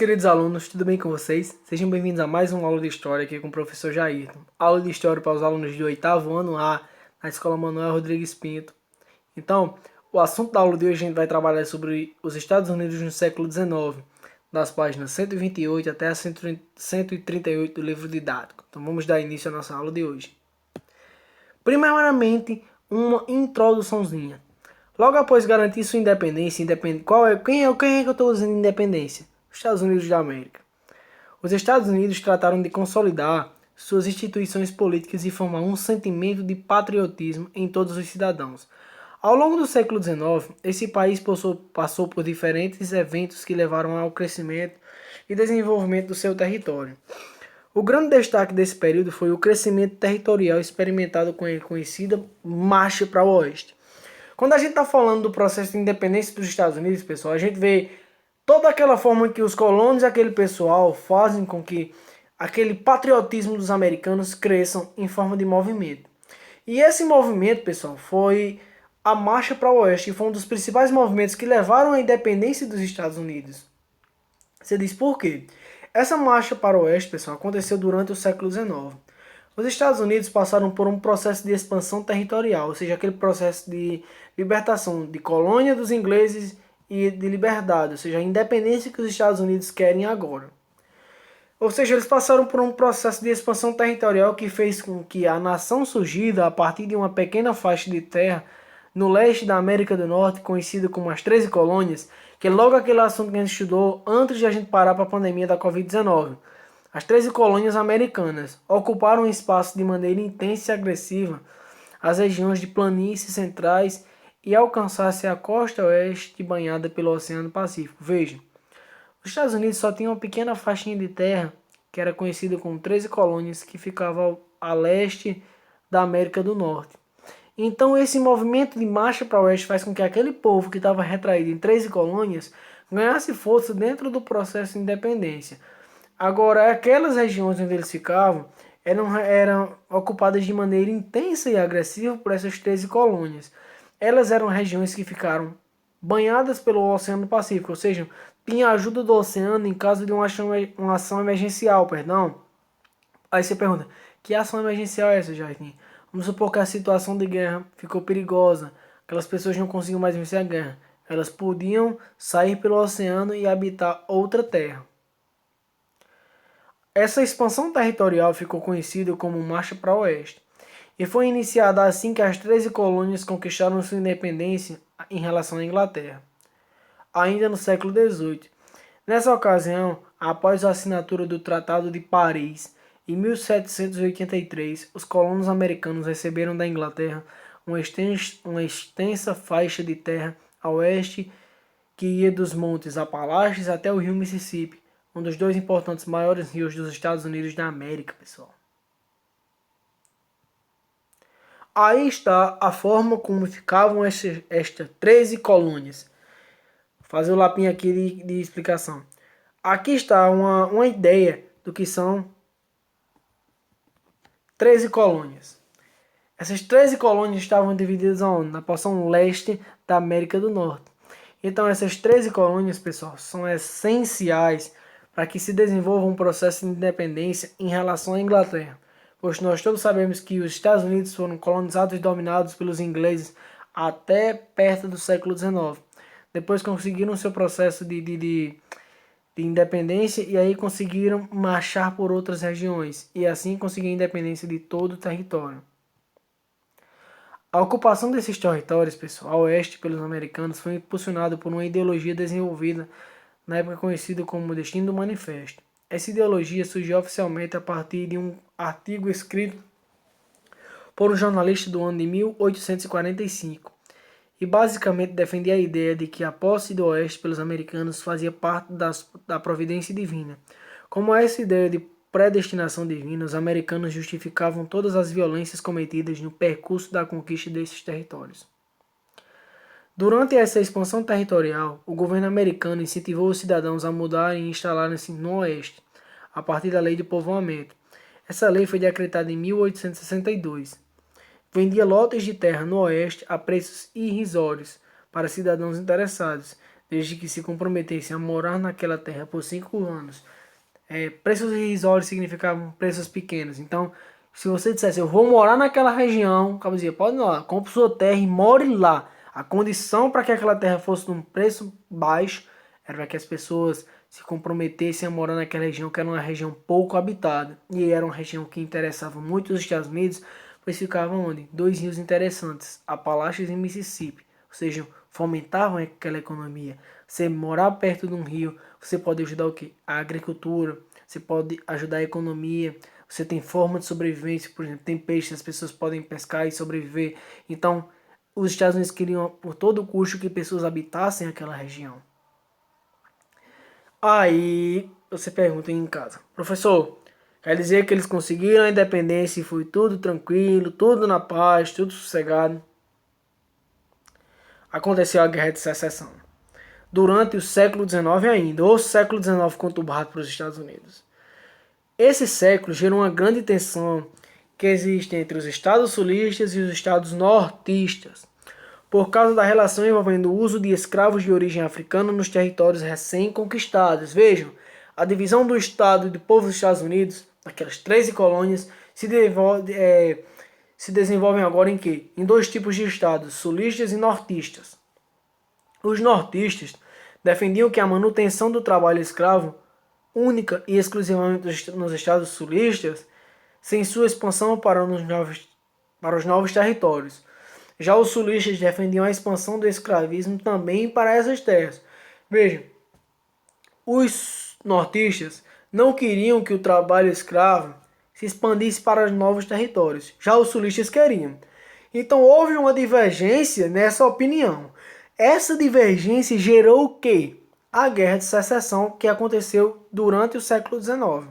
queridos alunos, tudo bem com vocês? Sejam bem-vindos a mais uma aula de História aqui com o professor Jairton. Aula de História para os alunos de 8º ano A, na Escola Manuel Rodrigues Pinto. Então, o assunto da aula de hoje a gente vai trabalhar sobre os Estados Unidos no século XIX, das páginas 128 até a 138 do livro didático. Então vamos dar início à nossa aula de hoje. Primeiramente, uma introduçãozinha. Logo após garantir sua independência, quem é que eu estou dizendo independência? Os Estados Unidos da América. Os Estados Unidos trataram de consolidar suas instituições políticas e formar um sentimento de patriotismo em todos os cidadãos. Ao longo do século XIX, esse país passou por diferentes eventos que levaram ao crescimento e desenvolvimento do seu território. O grande destaque desse período foi o crescimento territorial experimentado com a conhecida Marcha para o Oeste. Quando a gente está falando do processo de independência dos Estados Unidos, pessoal, a gente vê toda aquela forma que os colonos e aquele pessoal fazem com que aquele patriotismo dos americanos cresçam em forma de movimento. E esse movimento, pessoal, foi a Marcha para o Oeste, e foi um dos principais movimentos que levaram à independência dos Estados Unidos. Você diz por quê? Essa Marcha para o Oeste, pessoal, aconteceu durante o século XIX. Os Estados Unidos passaram por um processo de expansão territorial, ou seja, aquele processo de libertação de colônia dos ingleses e de liberdade, ou seja, a independência que os Estados Unidos querem agora. Ou seja, eles passaram por um processo de expansão territorial que fez com que a nação surgida a partir de uma pequena faixa de terra no leste da América do Norte, conhecida como as 13 colônias, que é logo aquele assunto que a gente estudou antes de a gente parar para a pandemia da Covid-19. As 13 colônias americanas ocuparam um espaço de maneira intensa e agressiva as regiões de planícies centrais e alcançasse a costa oeste banhada pelo Oceano Pacífico. Veja, os Estados Unidos só tinham uma pequena faixinha de terra que era conhecida como 13 colônias que ficava a leste da América do Norte. Então esse movimento de marcha para o oeste faz com que aquele povo que estava retraído em 13 colônias ganhasse força dentro do processo de independência. Agora, aquelas regiões onde eles ficavam eram ocupadas de maneira intensa e agressiva por essas 13 colônias. Elas eram regiões que ficaram banhadas pelo Oceano Pacífico, ou seja, tinha ajuda do oceano em caso de uma ação emergencial, perdão. Aí você pergunta, que ação emergencial é essa, Jair? Vamos supor que a situação de guerra ficou perigosa, aquelas pessoas não conseguiam mais vencer a guerra. Elas podiam sair pelo oceano e habitar outra terra. Essa expansão territorial ficou conhecida como Marcha para o Oeste e foi iniciada assim que as 13 colônias conquistaram sua independência em relação à Inglaterra, ainda no século XVIII. Nessa ocasião, após a assinatura do Tratado de Paris, em 1783, os colonos americanos receberam da Inglaterra uma extensa faixa de terra a oeste que ia dos montes Apalaches até o rio Mississippi, um dos dois importantes maiores rios dos Estados Unidos da América, pessoal. Aí está a forma como ficavam estas 13 colônias. Vou fazer o lapinho aqui de explicação. Aqui está uma ideia do que são 13 colônias. Essas 13 colônias estavam divididas aonde? Na porção leste da América do Norte. Então essas 13 colônias, pessoal, são essenciais para que se desenvolva um processo de independência em relação à Inglaterra, pois nós todos sabemos que os Estados Unidos foram colonizados e dominados pelos ingleses até perto do século XIX. Depois conseguiram seu processo de independência e aí conseguiram marchar por outras regiões e assim conseguir a independência de todo o território. A ocupação desses territórios, pessoal, ao oeste pelos americanos foi impulsionada por uma ideologia desenvolvida na época conhecida como Destino do Manifesto. Essa ideologia surgiu oficialmente a partir de um artigo escrito por um jornalista do ano de 1845 e basicamente defendia a ideia de que a posse do oeste pelos americanos fazia parte da providência divina. Como essa ideia de predestinação divina, os americanos justificavam todas as violências cometidas no percurso da conquista desses territórios. Durante essa expansão territorial, o governo americano incentivou os cidadãos a mudarem e instalarem-se no Oeste, a partir da Lei de Povoamento. Essa lei foi decretada em 1862. Vendia lotes de terra no Oeste a preços irrisórios para cidadãos interessados, desde que se comprometessem a morar naquela terra por 5 anos. Preços irrisórios significavam preços pequenos. Então, se você dissesse, eu vou morar naquela região, o cara dizia, pode ir lá, compre sua terra e more lá. A condição para que aquela terra fosse de um preço baixo era para que as pessoas se comprometessem a morar naquela região, que era uma região pouco habitada. E era uma região que interessava muito os Estados Unidos, pois ficavam onde? Dois rios interessantes, Apalaches e Mississippi. Ou seja, fomentavam aquela economia. Você morar perto de um rio, você pode ajudar o quê? A agricultura, você pode ajudar a economia, você tem forma de sobrevivência, por exemplo, tem peixe, as pessoas podem pescar e sobreviver. Então, os Estados Unidos queriam, por todo custo, que pessoas habitassem aquela região. Aí, você pergunta em casa, professor, quer dizer que eles conseguiram a independência e foi tudo tranquilo, tudo na paz, tudo sossegado? Aconteceu a Guerra de Secessão. Durante o século XIX ainda, ou século XIX conturbado para os Estados Unidos. Esse século gerou uma grande tensão que existe entre os estados sulistas e os estados nortistas, por causa da relação envolvendo o uso de escravos de origem africana nos territórios recém-conquistados. Vejam, a divisão do Estado e do povo dos Estados Unidos, aquelas 13 colônias, se desenvolvem agora em quê? Em dois tipos de estados, sulistas e nortistas. Os nortistas defendiam que a manutenção do trabalho escravo, única e exclusivamente nos estados sulistas, sem sua expansão para os novos territórios. Já os sulistas defendiam a expansão do escravismo também para essas terras. Veja, os nortistas não queriam que o trabalho escravo se expandisse para os novos territórios. Já os sulistas queriam. Então houve uma divergência nessa opinião. Essa divergência gerou o quê? A Guerra de Secessão, que aconteceu durante o século XIX.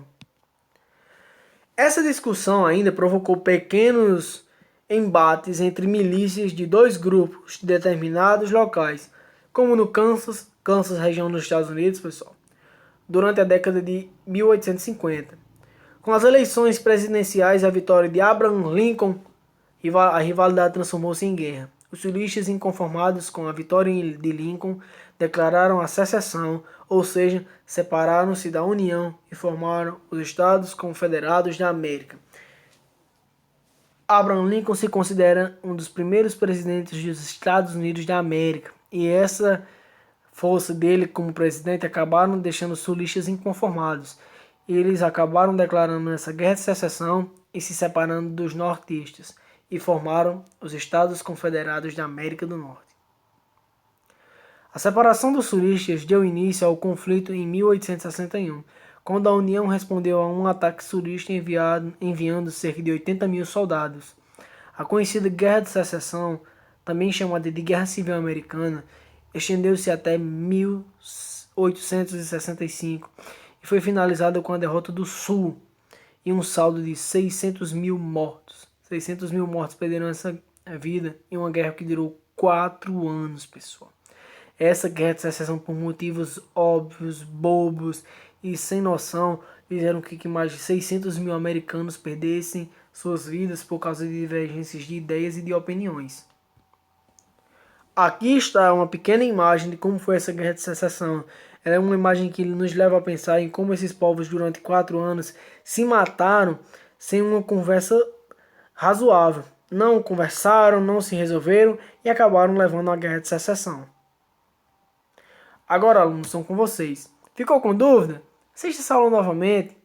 Essa discussão ainda provocou pequenos embates entre milícias de dois grupos de determinados locais, como no Kansas, região dos Estados Unidos, pessoal, durante a década de 1850. Com as eleições presidenciais e a vitória de Abraham Lincoln, a rivalidade transformou-se em guerra. Os sulistas, inconformados com a vitória de Lincoln, declararam a secessão, ou seja, separaram-se da União e formaram os Estados Confederados da América. Abraham Lincoln se considera um dos primeiros presidentes dos Estados Unidos da América, e essa força dele como presidente acabaram deixando os sulistas inconformados. Eles acabaram declarando essa guerra de secessão e se separando dos nortistas, e formaram os Estados Confederados da América do Norte. A separação dos sulistas deu início ao conflito em 1861, quando a União respondeu a um ataque sulista enviando cerca de 80 mil soldados. A conhecida Guerra de Secessão, também chamada de Guerra Civil Americana, estendeu-se até 1865 e foi finalizada com a derrota do Sul e um saldo de 600 mil mortos. 600 mil mortos perderam essa vida em uma guerra que durou 4 anos, pessoal. Essa guerra de secessão, por motivos óbvios, bobos e sem noção, fizeram que mais de 600 mil americanos perdessem suas vidas por causa de divergências de ideias e de opiniões. Aqui está uma pequena imagem de como foi essa guerra de secessão. Ela é uma imagem que nos leva a pensar em como esses povos durante 4 anos se mataram sem uma conversa razoável. Não conversaram, não se resolveram e acabaram levando a guerra de secessão. Agora, alunos, são com vocês. Ficou com dúvida? Assista essa aula novamente.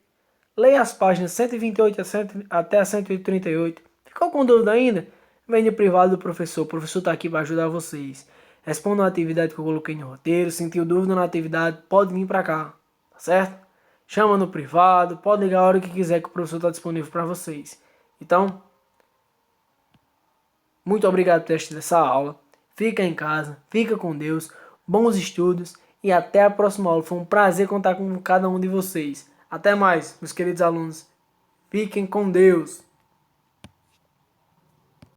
Leia as páginas 128 até a 138. Ficou com dúvida ainda? Vem no privado do professor. O professor está aqui para ajudar vocês. Responda a atividade que eu coloquei no roteiro. Sentiu dúvida na atividade, pode vir para cá. Tá certo? Chama no privado. Pode ligar a hora que quiser que o professor está disponível para vocês. Então, muito obrigado por ter assistido essa aula. Fica em casa. Fica com Deus. Bons estudos e até a próxima aula. Foi um prazer contar com cada um de vocês. Até mais, meus queridos alunos. Fiquem com Deus.